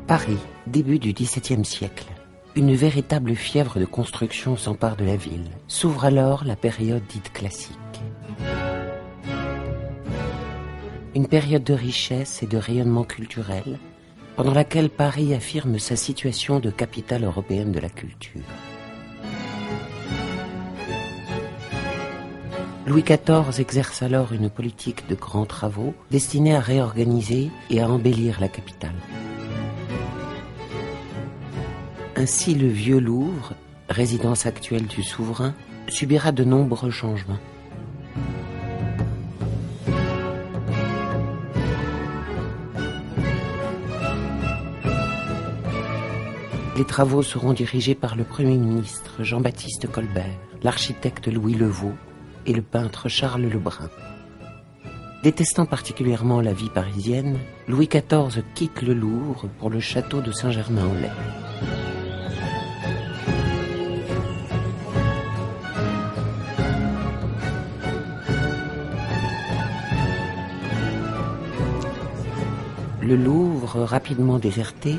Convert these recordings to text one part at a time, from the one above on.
Paris, début du XVIIe siècle. Une véritable fièvre de construction s'empare de la ville. S'ouvre alors la période dite classique. Une période de richesse et de rayonnement culturel, pendant laquelle Paris affirme sa situation de capitale européenne de la culture. Louis XIV exerce alors une politique de grands travaux destinée à réorganiser et à embellir la capitale. Ainsi, le vieux Louvre, résidence actuelle du souverain, subira de nombreux changements. Les travaux seront dirigés par le Premier ministre Jean-Baptiste Colbert, l'architecte Louis Levaux et le peintre Charles Lebrun. Détestant particulièrement la vie parisienne, Louis XIV quitte le Louvre pour le château de Saint-Germain-en-Laye. Le Louvre, rapidement déserté,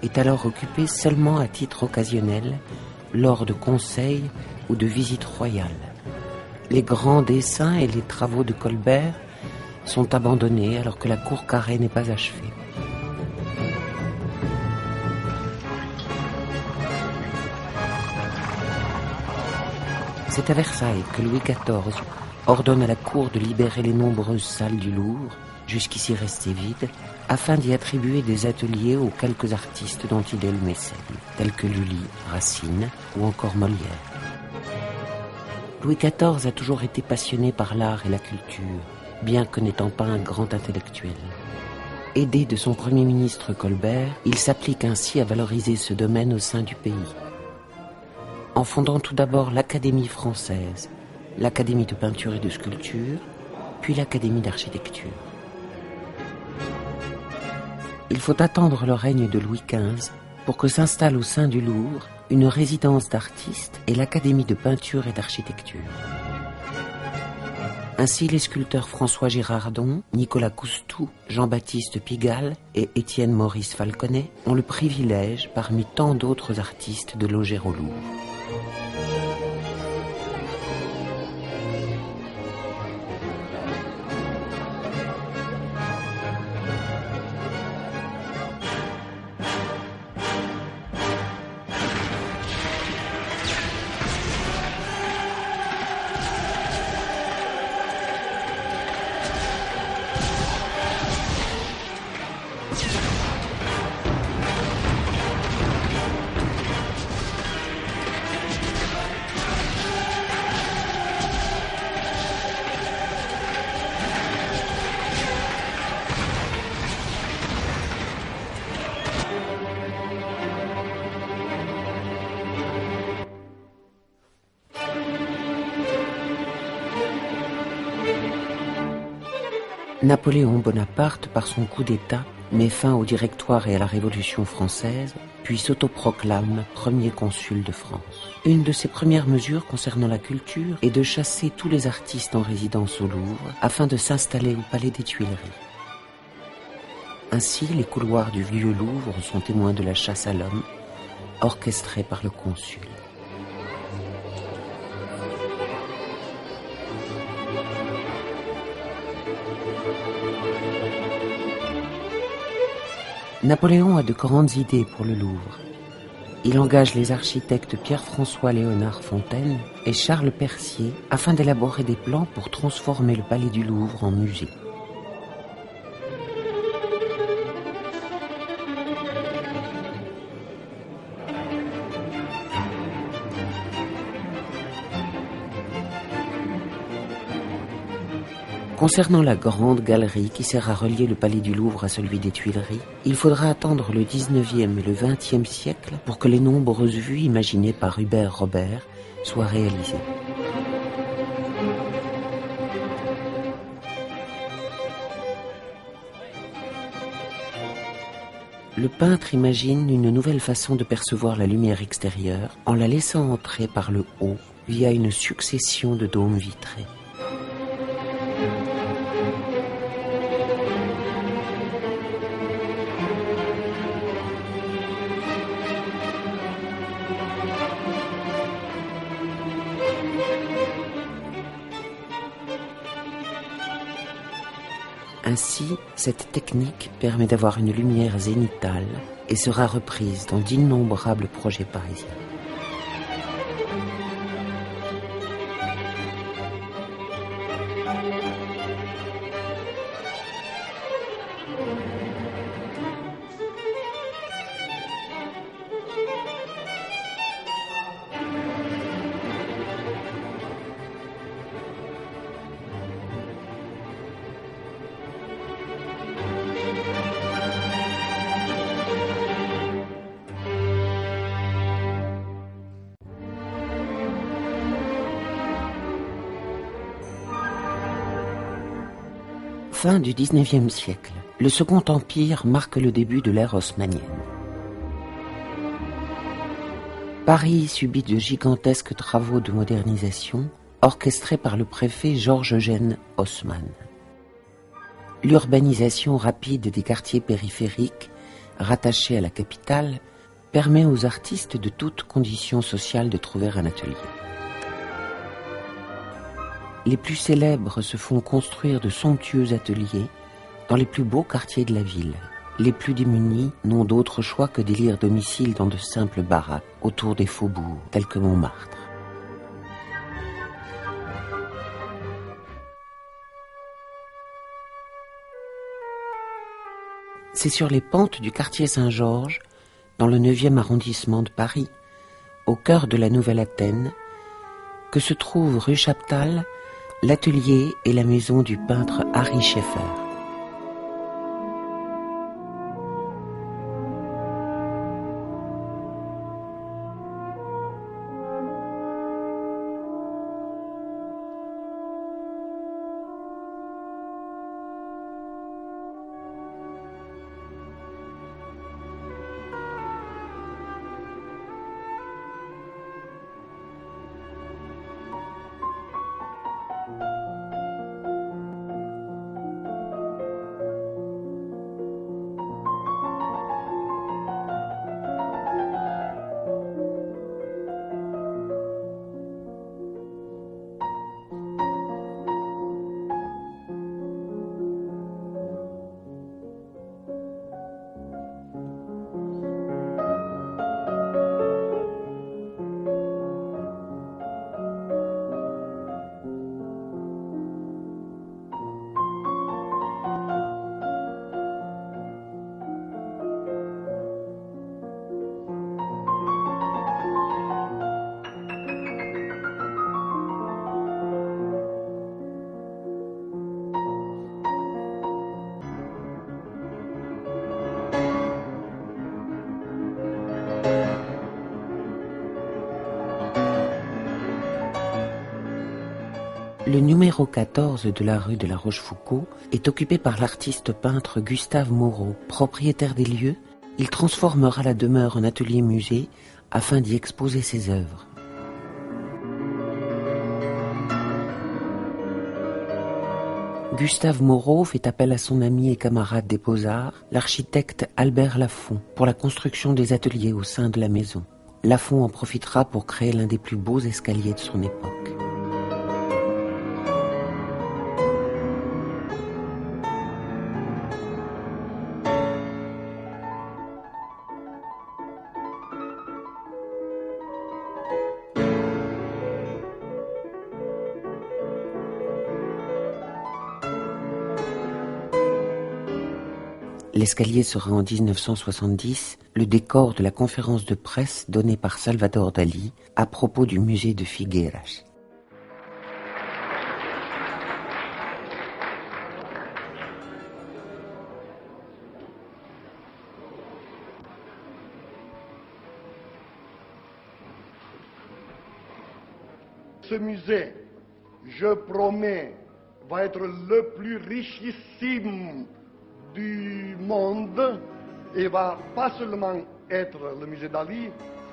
est alors occupé seulement à titre occasionnel, lors de conseils ou de visites royales. Les grands dessins et les travaux de Colbert sont abandonnés alors que la cour carrée n'est pas achevée. C'est à Versailles que Louis XIV ordonne à la cour de libérer les nombreuses salles du Louvre, jusqu'ici restées vides, afin d'y attribuer des ateliers aux quelques artistes dont il est le mécène, tels que Lully, Racine ou encore Molière. Louis XIV a toujours été passionné par l'art et la culture, bien que n'étant pas un grand intellectuel. Aidé de son Premier ministre Colbert, il s'applique ainsi à valoriser ce domaine au sein du pays. En fondant tout d'abord l'Académie française, l'Académie de peinture et de sculpture, puis l'Académie d'architecture. Il faut attendre le règne de Louis XV pour que s'installe au sein du Louvre une résidence d'artistes et l'Académie de peinture et d'architecture. Ainsi, les sculpteurs François Girardon, Nicolas Coustou, Jean-Baptiste Pigalle et Étienne Maurice Falconet ont le privilège, parmi tant d'autres artistes, de loger au Louvre. Napoléon Bonaparte, par son coup d'État, met fin au Directoire et à la Révolution française, puis s'autoproclame premier consul de France. Une de ses premières mesures concernant la culture est de chasser tous les artistes en résidence au Louvre afin de s'installer au Palais des Tuileries. Ainsi, les couloirs du vieux Louvre sont témoins de la chasse à l'homme, orchestrée par le consul. Napoléon a de grandes idées pour le Louvre. Il engage les architectes Pierre-François Léonard Fontaine et Charles Percier afin d'élaborer des plans pour transformer le palais du Louvre en musée. Concernant la grande galerie qui sert à relier le palais du Louvre à celui des Tuileries, il faudra attendre le 19e et le 20e siècle pour que les nombreuses vues imaginées par Hubert Robert soient réalisées. Le peintre imagine une nouvelle façon de percevoir la lumière extérieure en la laissant entrer par le haut via une succession de dômes vitrés. Ainsi, cette technique permet d'avoir une lumière zénithale et sera reprise dans d'innombrables projets parisiens. Fin du XIXe siècle, le Second Empire marque le début de l'ère haussmannienne. Paris subit de gigantesques travaux de modernisation orchestrés par le préfet Georges-Eugène Haussmann. L'urbanisation rapide des quartiers périphériques rattachés à la capitale permet aux artistes de toutes conditions sociales de trouver un atelier. Les plus célèbres se font construire de somptueux ateliers dans les plus beaux quartiers de la ville. Les plus démunis n'ont d'autre choix que d'élire domicile dans de simples baraques autour des faubourgs tels que Montmartre. C'est sur les pentes du quartier Saint-Georges, dans le 9e arrondissement de Paris, au cœur de la Nouvelle Athènes, que se trouve rue Chaptal l'atelier et la maison du peintre Ary Scheffer. Le numéro 14 de la rue de la Rochefoucauld est occupé par l'artiste peintre Gustave Moreau. Propriétaire des lieux, il transformera la demeure en atelier-musée afin d'y exposer ses œuvres. Gustave Moreau fait appel à son ami et camarade des Beaux-Arts, l'architecte Albert Lafont, pour la construction des ateliers au sein de la maison. Lafont en profitera pour créer l'un des plus beaux escaliers de son époque. L'escalier sera en 1970 le décor de la conférence de presse donnée par Salvador Dalí à propos du musée de Figueras. Ce musée, je promets, va être le plus richissime du monde et va pas seulement être le musée Dalí,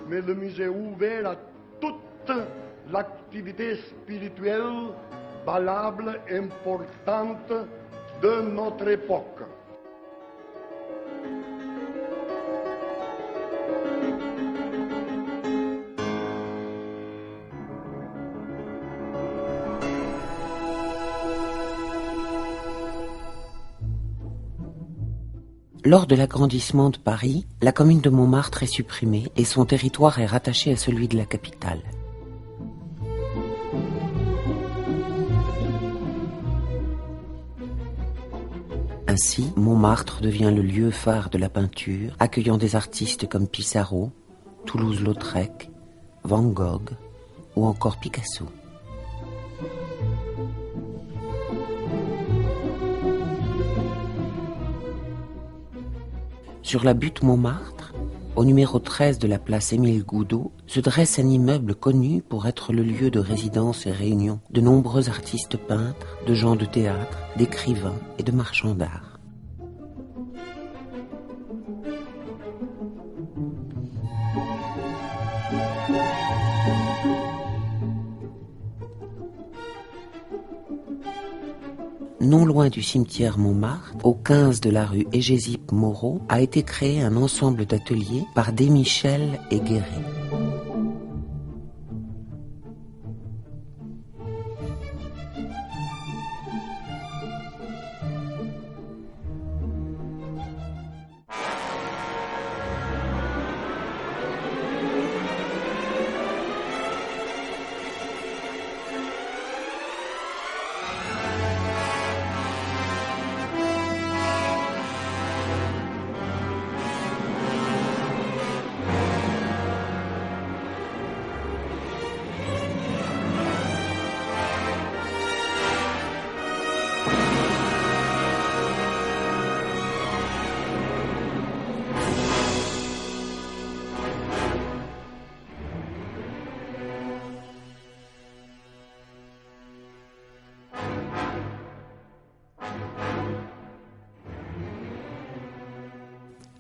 mais le musée ouvert à toute l'activité spirituelle valable, importante de notre époque. Lors de l'agrandissement de Paris, la commune de Montmartre est supprimée et son territoire est rattaché à celui de la capitale. Ainsi, Montmartre devient le lieu phare de la peinture, accueillant des artistes comme Pissarro, Toulouse-Lautrec, Van Gogh ou encore Picasso. Sur la butte Montmartre, au numéro 13 de la place Émile Goudot, se dresse un immeuble connu pour être le lieu de résidence et réunion de nombreux artistes peintres, de gens de théâtre, d'écrivains et de marchands d'art. Non loin du cimetière Montmartre, au 15 de la rue Hégésippe-Moreau, a été créé un ensemble d'ateliers par Desmichel et Guéret.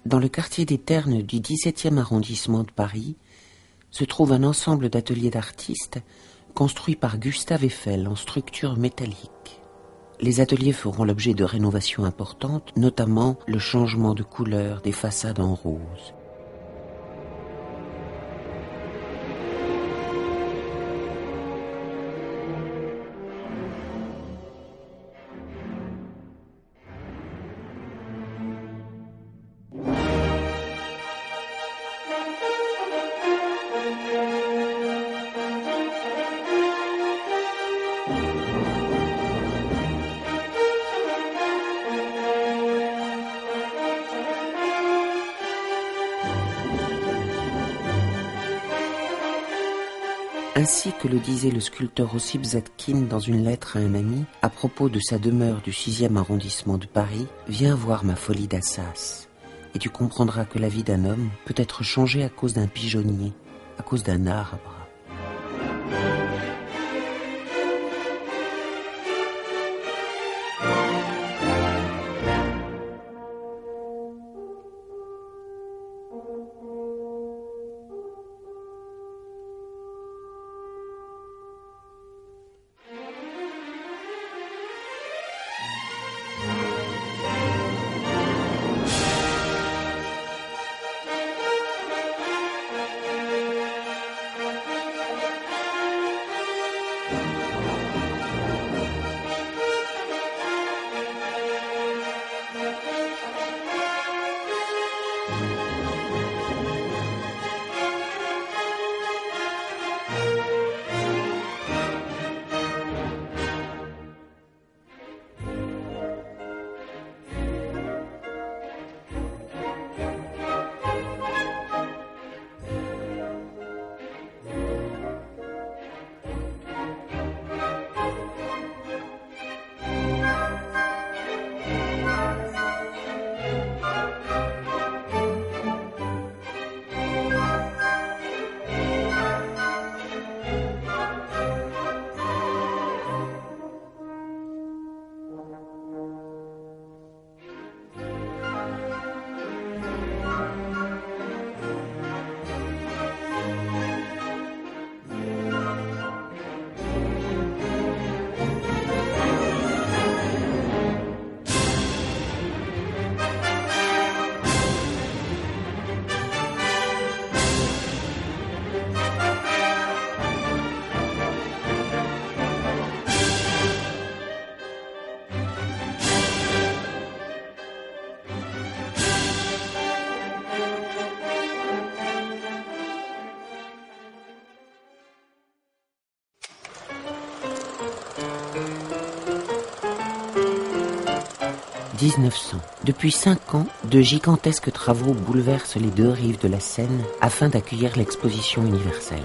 Dans le quartier des Ternes du 17e arrondissement de Paris, se trouve un ensemble d'ateliers d'artistes construits par Gustave Eiffel en structure métallique. Les ateliers feront l'objet de rénovations importantes, notamment le changement de couleur des façades en rose. Ainsi que le disait le sculpteur Ossip Zadkine dans une lettre à un ami, à propos de sa demeure du 6e arrondissement de Paris, « Viens voir ma folie d'Assas, et tu comprendras que la vie d'un homme peut être changée à cause d'un pigeonnier, à cause d'un arbre. » 1900. Depuis 5 ans, de gigantesques travaux bouleversent les deux rives de la Seine afin d'accueillir l'exposition universelle.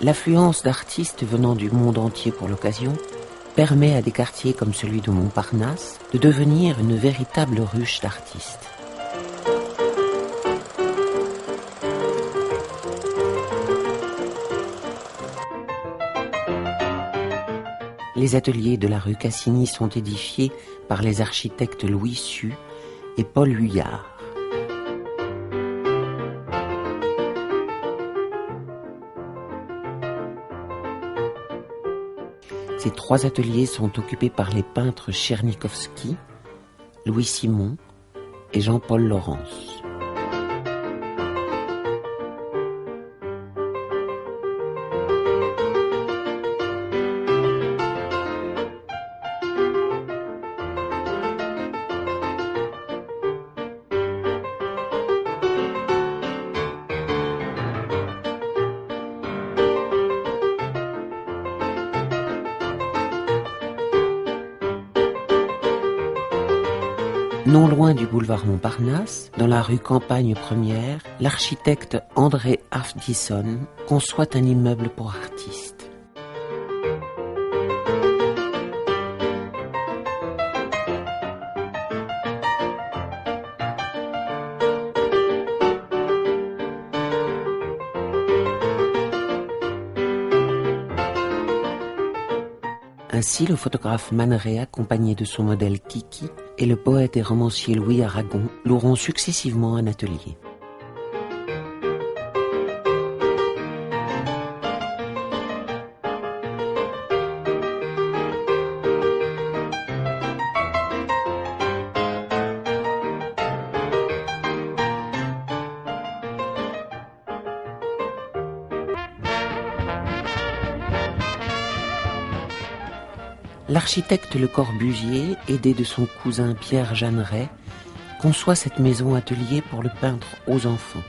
L'affluence d'artistes venant du monde entier pour l'occasion permet à des quartiers comme celui de Montparnasse de devenir une véritable ruche d'artistes. Les ateliers de la rue Cassini sont édifiés par les architectes Louis Su et Paul Huyard. Ces 3 ateliers sont occupés par les peintres Tchernikovski, Louis Simon et Jean-Paul Laurence. Non loin du boulevard Montparnasse, dans la rue Campagne Première, l'architecte André Afdisson conçoit un immeuble pour artistes. Ainsi, le photographe Man Ray, accompagné de son modèle Kiki, et le poète et romancier Louis Aragon loueront successivement un atelier. L'architecte Le Corbusier, aidé de son cousin Pierre Jeanneret, conçoit cette maison-atelier pour le peintre aux enfants.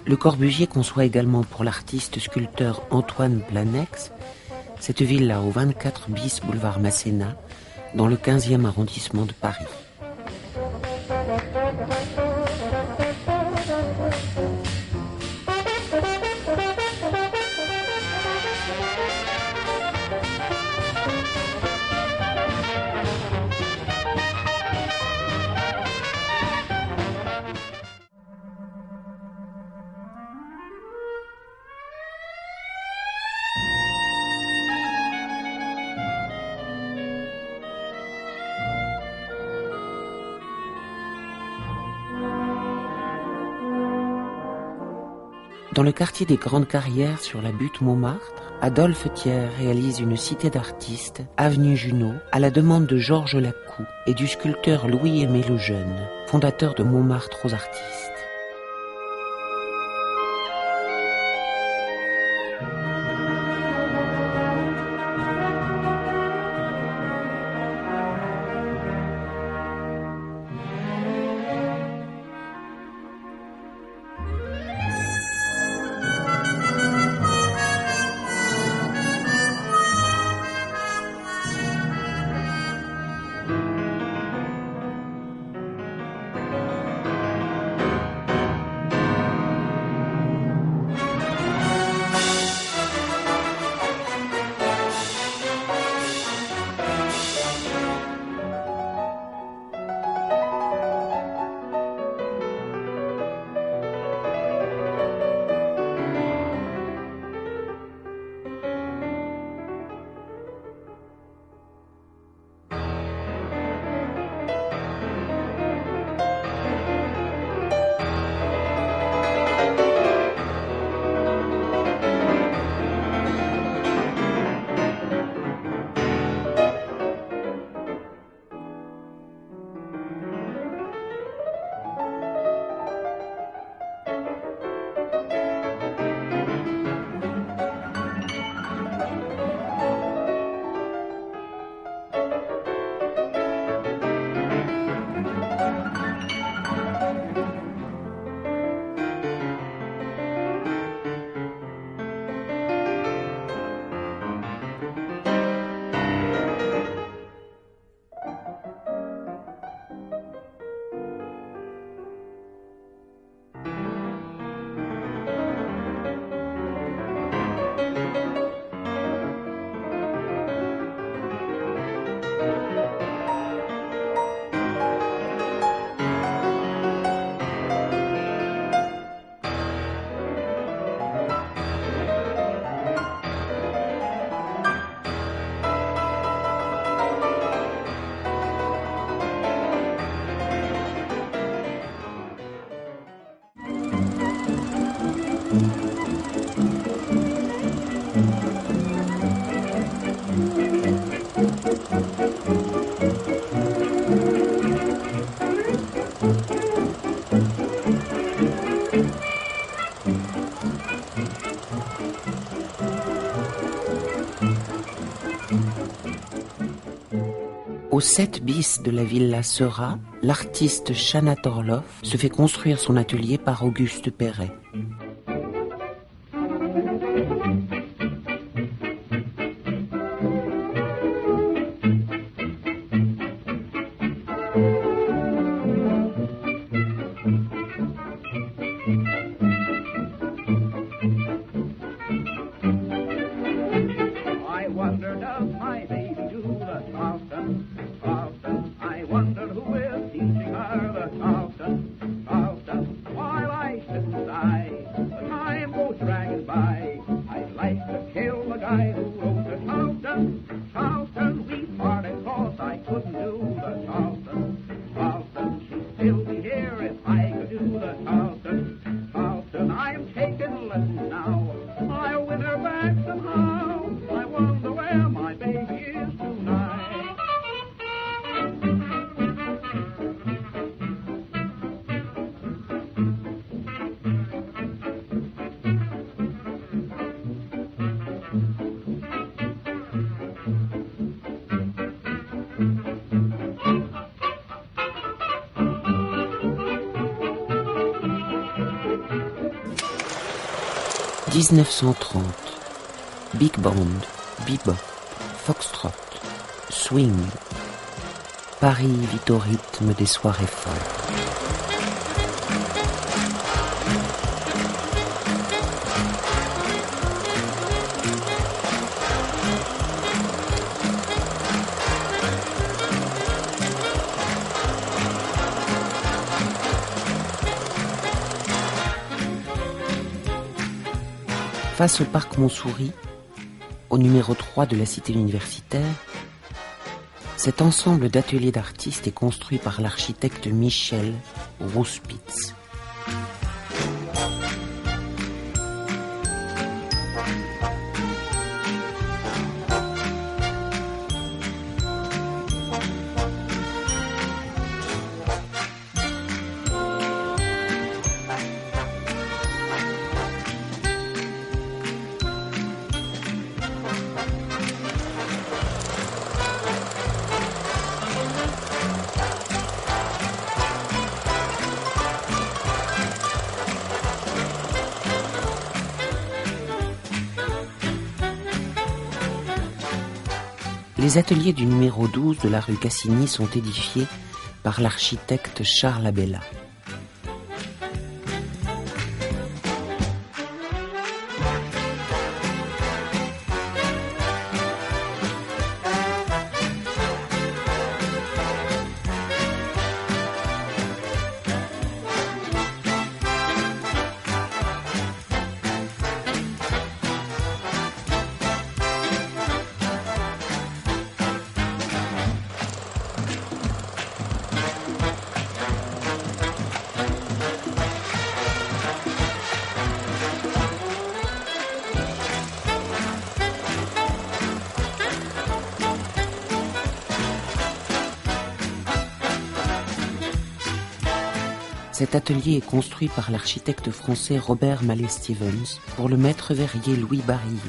Le Corbusier conçoit également pour l'artiste sculpteur Antoine Planex cette villa au 24 bis boulevard Masséna, dans le 15e arrondissement de Paris. Dans le quartier des Grandes Carrières, sur la butte Montmartre, Adolphe Thiers réalise une cité d'artistes, avenue Junot, à la demande de Georges Lacou et du sculpteur Louis-Aimé Lejeune, fondateur de Montmartre aux artistes. Au 7 bis de la Villa Seurat, l'artiste Chana Torloff se fait construire son atelier par Auguste Perret. « 1930, big band, bebop, foxtrot, swing, Paris vit au rythme des soirées folles. » Face au parc Montsouris, au numéro 3 de la cité universitaire, cet ensemble d'ateliers d'artistes est construit par l'architecte Michel Rouspitz. Les ateliers du numéro 12 de la rue Cassini sont édifiés par l'architecte Charles Abella. Cet atelier est construit par l'architecte français Robert Mallet-Stevens pour le maître verrier Louis Barillet.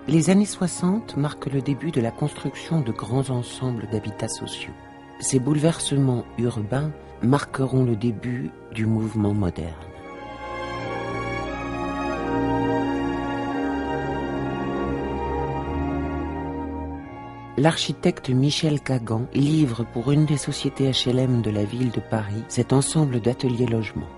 Les années 60 marquent le début de la construction de grands ensembles d'habitats sociaux. Ces bouleversements urbains marqueront le début du mouvement moderne. L'architecte Michel Kagan livre pour une des sociétés HLM de la ville de Paris cet ensemble d'ateliers logements.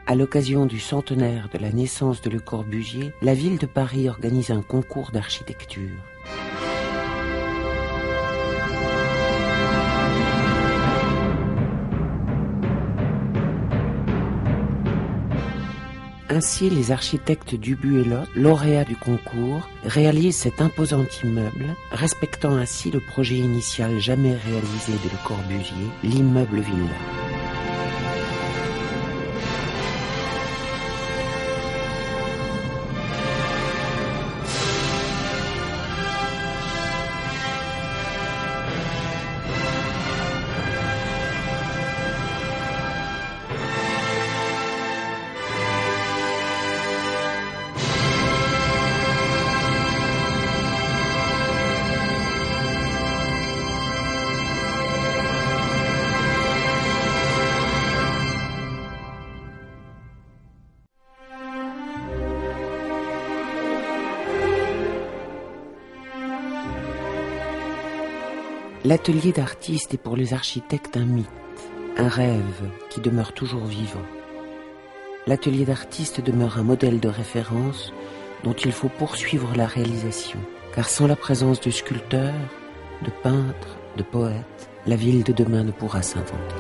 À l'occasion du centenaire de la naissance de Le Corbusier, la ville de Paris organise un concours d'architecture. Ainsi, les architectes Dubu et Lotte, lauréats du concours, réalisent cet imposant immeuble, respectant ainsi le projet initial jamais réalisé de Le Corbusier, l'immeuble Villa. L'atelier d'artiste est pour les architectes un mythe, un rêve qui demeure toujours vivant. L'atelier d'artiste demeure un modèle de référence dont il faut poursuivre la réalisation, car sans la présence de sculpteurs, de peintres, de poètes, la ville de demain ne pourra s'inventer.